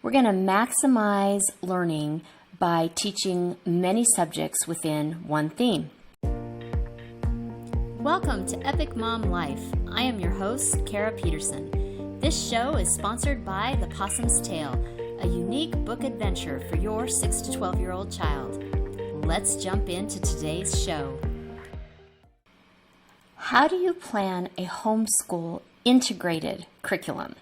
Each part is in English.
We're going to maximize learning by teaching many subjects within one theme. Welcome to Epic Mom Life. I am your host, Kara Peterson. This show is sponsored by The Possum's Tale, a unique book adventure for your 6 to 12-year-old child. Let's jump into today's show. How do you plan a homeschool integrated curriculum?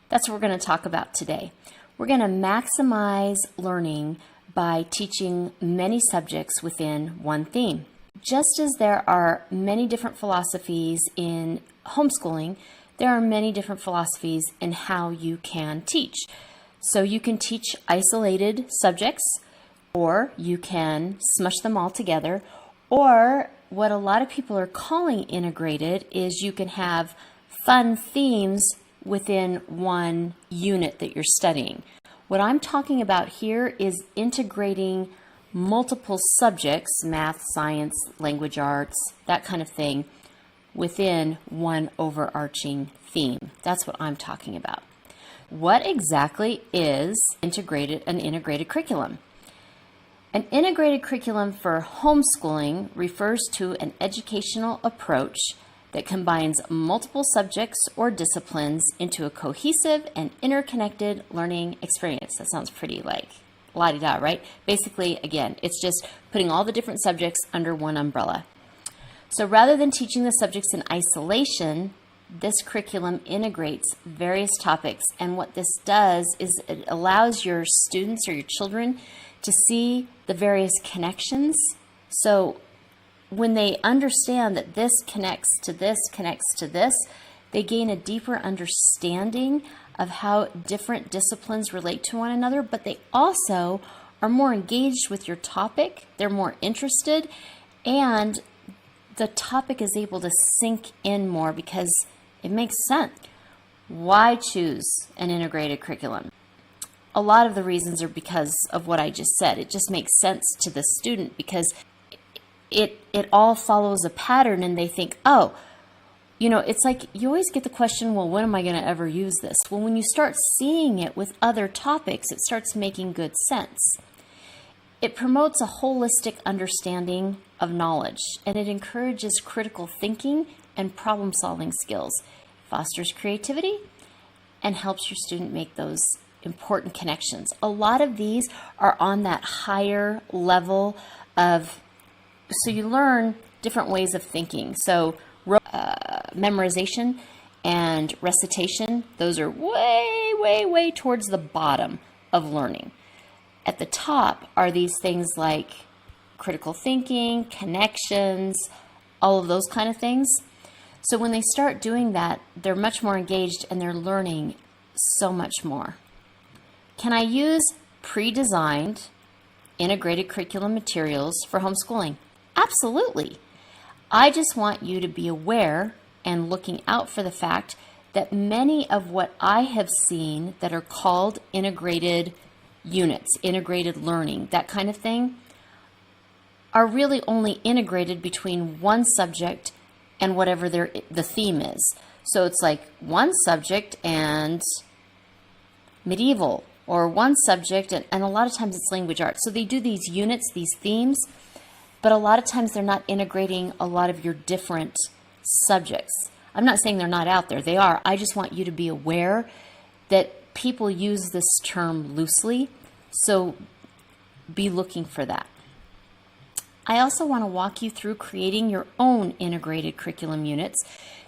That's what we're going to talk about today. We're going to maximize learning by teaching many subjects within one theme. Just as there are many different philosophies in homeschooling, there are many different philosophies in how you can teach. So you can teach isolated subjects, or you can smush them all together, or what a lot of people are calling integrated is you can have fun themes within one unit that you're studying. What I'm talking about here is integrating multiple subjects, math, science, language arts, that kind of thing, within one overarching theme. That's what I'm talking about. What exactly is an integrated curriculum? An integrated curriculum for homeschooling refers to an educational approach that combines multiple subjects or disciplines into a cohesive and interconnected learning experience. That sounds pretty like la-di-da, right? Basically, again, it's just putting all the different subjects under one umbrella. So rather than teaching the subjects in isolation, this curriculum integrates various topics. And what this does is it allows your students or your children to see the various connections. So when they understand that this connects to this, they gain a deeper understanding of how different disciplines relate to one another, but they also are more engaged with your topic, they're more interested, and the topic is able to sink in more because it makes sense. Why choose an integrated curriculum? A lot of the reasons are because of what I just said. It just makes sense to the student because it all follows a pattern, and they think, oh, it's like you always get the question, well, when am I going to ever use this? Well, when you start seeing it with other topics, it starts making good sense. It promotes a holistic understanding of knowledge, and it encourages critical thinking and problem-solving skills, fosters creativity, and helps your student make those important connections. A lot of these are on that higher level of, so you learn different ways of thinking. So memorization and recitation, those are way towards the bottom of learning. At the top are these things like critical thinking, connections, all of those kind of things. So when they start doing that, they're much more engaged and they're learning so much more. Can I use pre-designed integrated curriculum materials for homeschooling? Absolutely. I just want you to be aware and looking out for the fact that many of what I have seen that are called integrated units, integrated learning, that kind of thing, are really only integrated between one subject and whatever the theme is. So it's like one subject and medieval, or one subject, and a lot of times it's language arts. So they do these units, these themes, but a lot of times they're not integrating a lot of your different subjects. I'm not saying they're not out there. They are. I just want you to be aware that people use this term loosely, so be looking for that. I also want to walk you through creating your own integrated curriculum units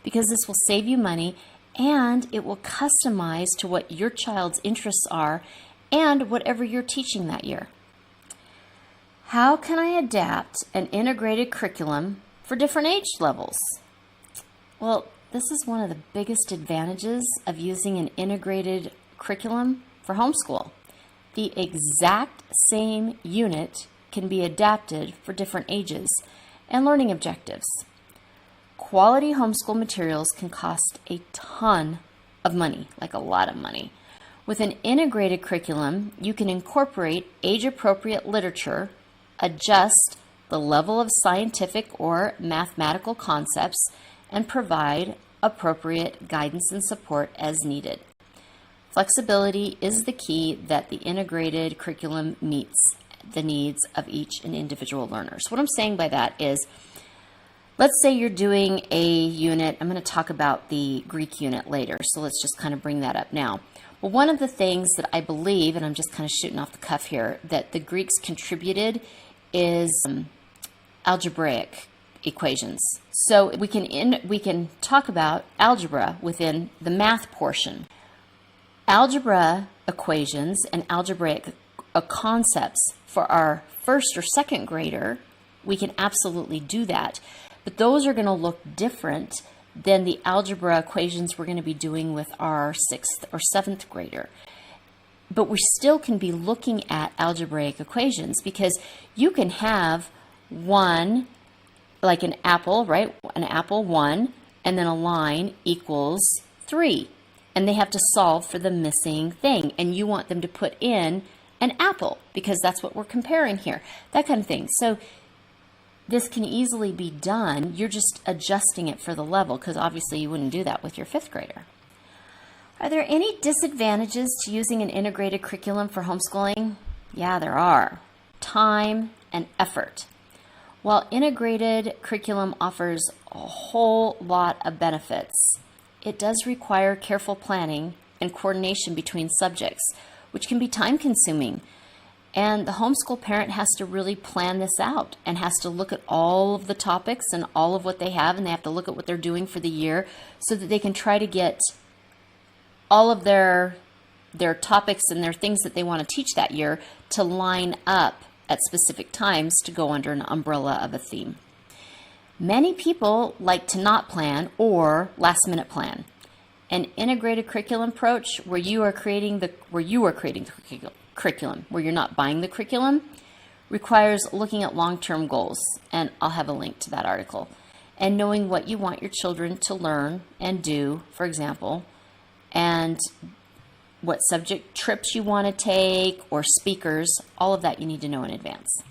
because this will save you money and it will customize to what your child's interests are and whatever you're teaching that year. How can I adapt an integrated curriculum for different age levels? Well, this is one of the biggest advantages of using an integrated curriculum for homeschool. The exact same unit can be adapted for different ages and learning objectives. Quality homeschool materials can cost a ton of money, like a lot of money. With an integrated curriculum, you can incorporate age-appropriate literature, adjust the level of scientific or mathematical concepts, and provide appropriate guidance and support as needed. Flexibility is the key that the integrated curriculum meets the needs of each and individual learner. So what I'm saying by that is, let's say you're doing a unit. I'm going to talk about the Greek unit later, so let's just kind of bring that up now. Well, one of the things that I believe, and I'm just kind of shooting off the cuff here, that the Greeks contributed is algebraic equations. So we can talk about algebra within the math portion. Algebra equations and algebraic concepts for our first or second grader, we can absolutely do that. But those are going to look different than the algebra equations we're going to be doing with our 6th or 7th grader. But we still can be looking at algebraic equations, because you can have one, like an apple, right? An apple 1, and then a line equals 3. And they have to solve for the missing thing. And you want them to put in an apple, because that's what we're comparing here. That kind of thing. So this can easily be done. You're just adjusting it for the level, because obviously you wouldn't do that with your 5th grader. Are there any disadvantages to using an integrated curriculum for homeschooling? Yeah, there are. Time and effort. While integrated curriculum offers a whole lot of benefits, it does require careful planning and coordination between subjects, which can be time-consuming. And the homeschool parent has to really plan this out and has to look at all of the topics and all of what they have, and they have to look at what they're doing for the year so that they can try to get all of their topics and their things that they want to teach that year to line up at specific times to go under an umbrella of a theme. Many people like to not plan or last minute plan. An integrated curriculum approach where you are creating the curriculum, where you're not buying the curriculum, requires looking at long-term goals, and I'll have a link to that article, and knowing what you want your children to learn and do, for example, and what subject trips you want to take or speakers. All of that you need to know in advance.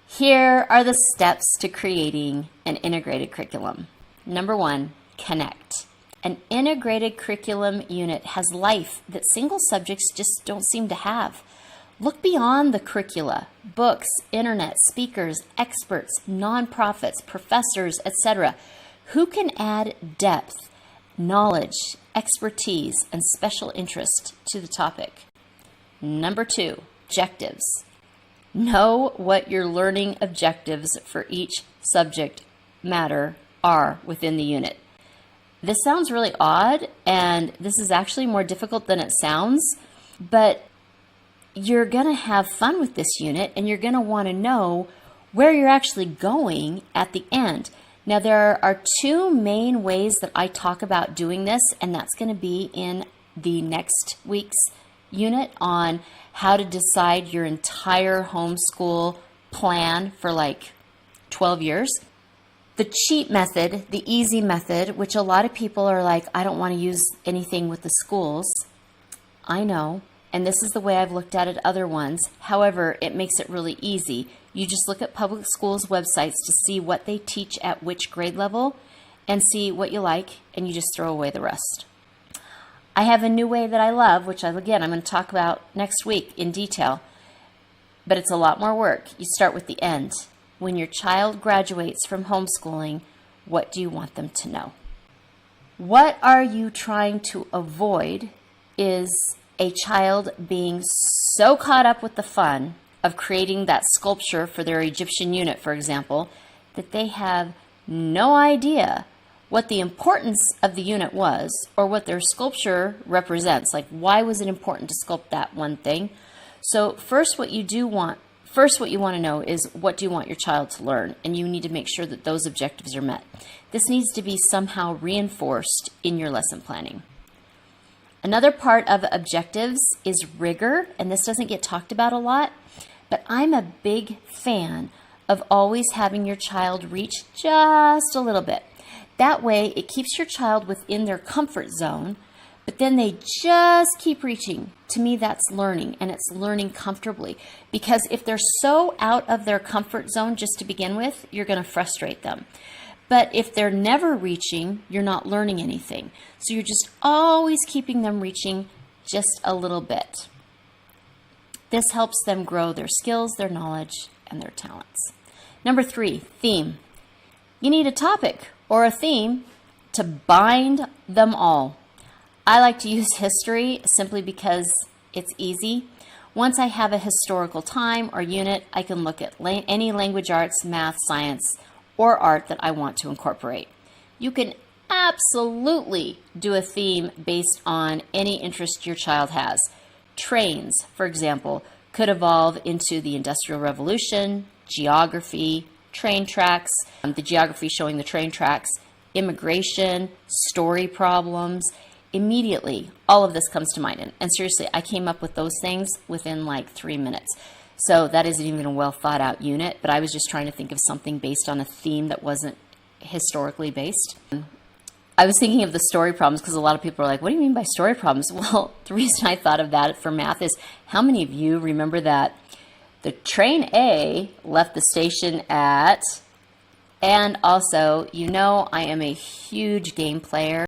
Here are the steps to creating an integrated curriculum. Number 1, connect. An integrated curriculum unit has life that single subjects just don't seem to have. Look beyond the curricula, books, internet, speakers, experts, nonprofits, professors, etc. Who can add depth, knowledge, expertise, and special interest to the topic? Number 2, objectives. Know what your learning objectives for each subject matter are within the unit. This sounds really odd, and this is actually more difficult than it sounds, but you're going to have fun with this unit, and you're going to want to know where you're actually going at the end. Now, there are 2 main ways that I talk about doing this, and that's going to be in the next week's unit on how to decide your entire homeschool plan for like 12 years. The cheap method, the easy method, which a lot of people are like, I don't want to use anything with the schools. I know, and this is the way I've looked at it other ones. However, it makes it really easy. You just look at public schools' websites to see what they teach at which grade level and see what you like, and you just throw away the rest. I have a new way that I love, which again, I'm going to talk about next week in detail, but it's a lot more work. You start with the end. When your child graduates from homeschooling, what do you want them to know? What are you trying to avoid is a child being so caught up with the fun of creating that sculpture for their Egyptian unit, for example, that they have no idea what the importance of the unit was or what their sculpture represents. Like, why was it important to sculpt that one thing? So first what you want to know is, what do you want your child to learn? And you need to make sure that those objectives are met. This needs to be somehow reinforced in your lesson planning. Another part of objectives is rigor, and this doesn't get talked about a lot, but I'm a big fan of always having your child reach just a little bit. That way, it keeps your child within their comfort zone, but then they just keep reaching. To me, that's learning, and it's learning comfortably. Because if they're so out of their comfort zone just to begin with, you're going to frustrate them. But if they're never reaching, you're not learning anything. So you're just always keeping them reaching just a little bit. This helps them grow their skills, their knowledge, and their talents. Number 3, theme. You need a topic or a theme to bind them all. I like to use history simply because it's easy. Once I have a historical time or unit, I can look at any language arts, math, science, or art that I want to incorporate. You can absolutely do a theme based on any interest your child has. Trains, for example, could evolve into the Industrial Revolution, geography, train tracks, the geography showing the train tracks, immigration, story problems. Immediately, all of this comes to mind. And seriously, I came up with those things within like 3 minutes. So that isn't even a well thought out unit, but I was just trying to think of something based on a theme that wasn't historically based. I was thinking of the story problems because a lot of people are like, what do you mean by story problems? Well, the reason I thought of that for math is how many of you remember that the train A left the station at, and also, you know, I am a huge game player.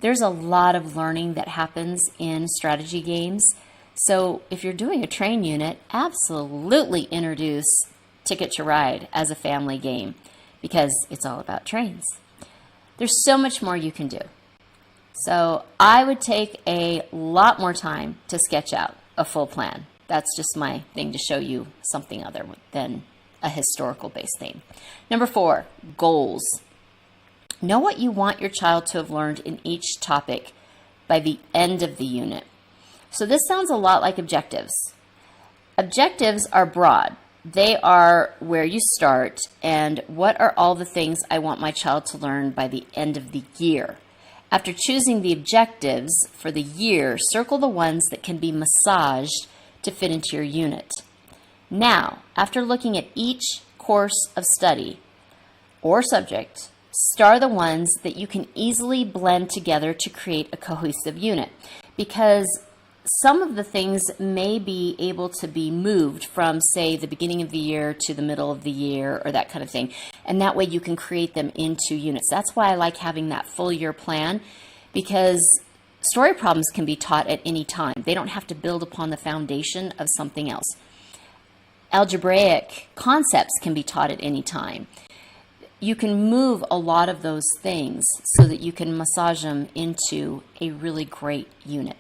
There's a lot of learning that happens in strategy games. So if you're doing a train unit, absolutely introduce Ticket to Ride as a family game because it's all about trains. There's so much more you can do. So I would take a lot more time to sketch out a full plan. That's just my thing to show you something other than a historical based theme. Number 4, goals. Know what you want your child to have learned in each topic by the end of the unit. So this sounds a lot like objectives. Objectives are broad. They are where you start and what are all the things I want my child to learn by the end of the year. After choosing the objectives for the year, circle the ones that can be massaged to fit into your unit. Now, after looking at each course of study or subject, star the ones that you can easily blend together to create a cohesive unit, because some of the things may be able to be moved from, say, the beginning of the year to the middle of the year or that kind of thing. And that way you can create them into units. That's why I like having that full year plan, because story problems can be taught at any time. They don't have to build upon the foundation of something else. Algebraic concepts can be taught at any time. You can move a lot of those things so that you can massage them into a really great unit.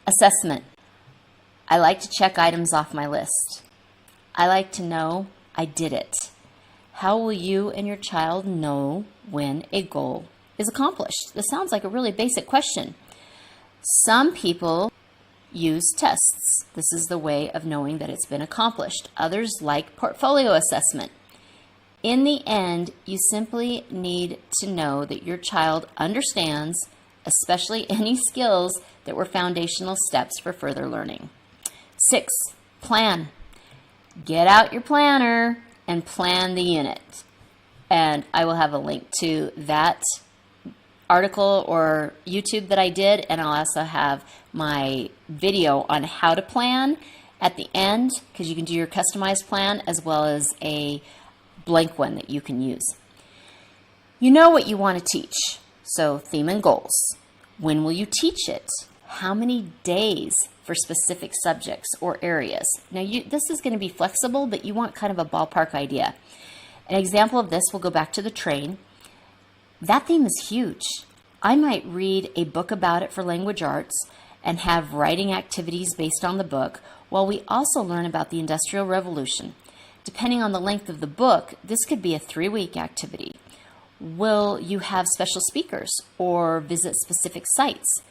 Assessment. I like to check items off my list. I like to know I did it. How will you and your child know when a goal is accomplished? This sounds like a really basic question. Some people use tests. This is the way of knowing that it's been accomplished. Others like portfolio assessment. In the end, you simply need to know that your child understands, especially any skills that were foundational steps for further learning. 6, plan. Get out your planner and plan the unit. And I will have a link to that article or YouTube that I did, and I'll also have my video on how to plan at the end, because you can do your customized plan as well as a blank one that you can use. You know what you want to teach, so theme and goals. When will you teach it? How many days for specific subjects or areas? Now, this is going to be flexible, but you want kind of a ballpark idea. An example of this will go back to the train. That theme is huge. I might read a book about it for language arts and have writing activities based on the book, while we also learn about the Industrial Revolution. Depending on the length of the book, this could be a 3-week activity. Will you have special speakers or visit specific sites?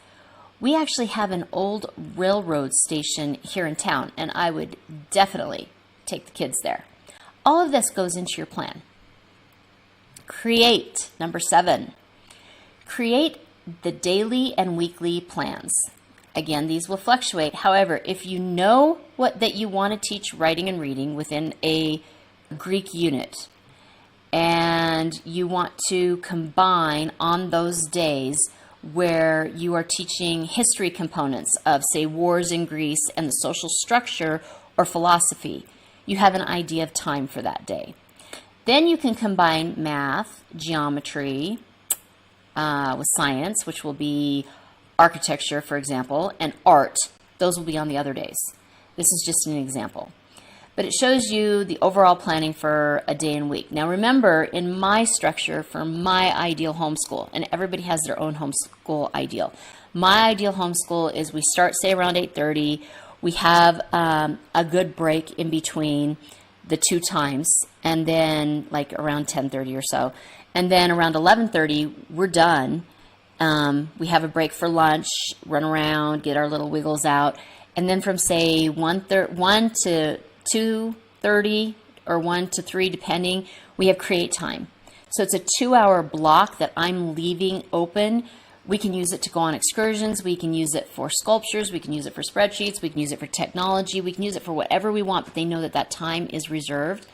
We actually have an old railroad station here in town, and I would definitely take the kids there. All of this goes into your plan. Create. Number 7. Create the daily and weekly plans. Again, these will fluctuate. However, if you know that you want to teach writing and reading within a Greek unit, and you want to combine on those days where you are teaching history components of, say, wars in Greece and the social structure or philosophy, you have an idea of time for that day. Then you can combine math, geometry with science, which will be architecture, for example, and art, those will be on the other days. This is just an example. But it shows you the overall planning for a day and week. Now remember, in my structure for my ideal homeschool, and everybody has their own homeschool ideal. My ideal homeschool is we start, say, around 8:30. We have a good break in between the two times, and then like around 10:30 or so. And then around 11:30, we're done. We have a break for lunch, run around, get our little wiggles out. And then from, say, 1 to 2:30 or 1 to 3, depending, we have create time. So it's a 2-hour block that I'm leaving open. We can use it to go on excursions. We can use it for sculptures. We can use it for spreadsheets. We can use it for technology. We can use it for whatever we want, but they know that that time is reserved.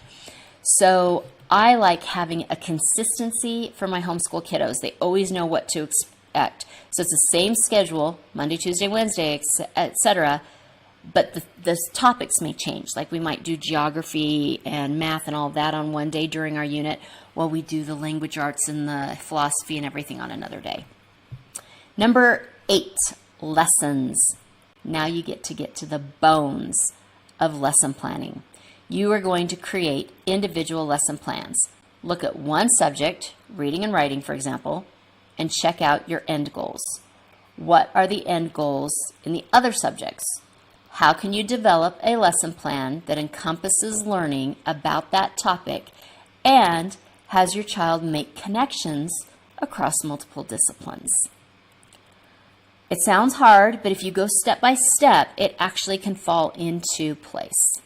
So I like having a consistency for my homeschool kiddos. They always know what to expect. So it's the same schedule, Monday, Tuesday, Wednesday, etc., but the topics may change. Like we might do geography and math and all that on one day during our unit, while we do the language arts and the philosophy and everything on another day. Number 8, lessons. Now you get to the bones of lesson planning. You are going to create individual lesson plans. Look at one subject, reading and writing, for example, and check out your end goals. What are the end goals in the other subjects? How can you develop a lesson plan that encompasses learning about that topic and has your child make connections across multiple disciplines? It sounds hard, but if you go step by step, it actually can fall into place.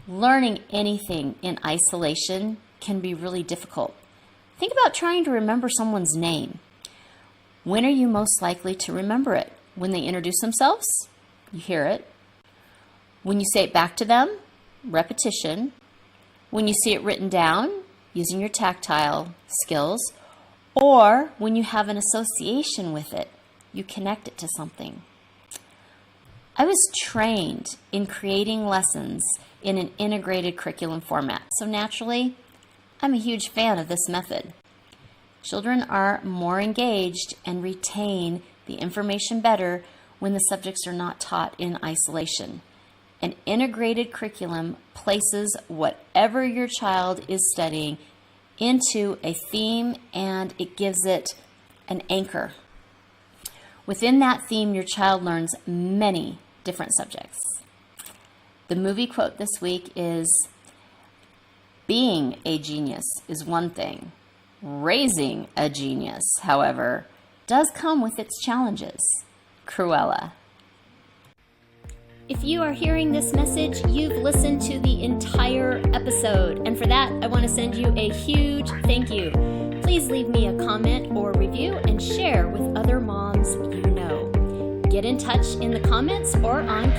Learning anything in isolation can be really difficult. Think about trying to remember someone's name. When are you most likely to remember it? When they introduce themselves? You hear it. When you say it back to them? Repetition. When you see it written down, using your tactile skills. Or when you have an association with it, you connect it to something. I was trained in creating lessons in an integrated curriculum format, so naturally, I'm a huge fan of this method. Children are more engaged and retain the information better when the subjects are not taught in isolation. An integrated curriculum places whatever your child is studying into a theme, and it gives it an anchor. Within that theme, your child learns many different subjects. The movie quote this week is, "Being a genius is one thing. Raising a genius, however, does come with its challenges." Cruella. If you are hearing this message, you've listened to the entire episode, and for that, I want to send you a huge thank you. Please leave me a comment or review and share with other moms you know. Get in touch in the comments or on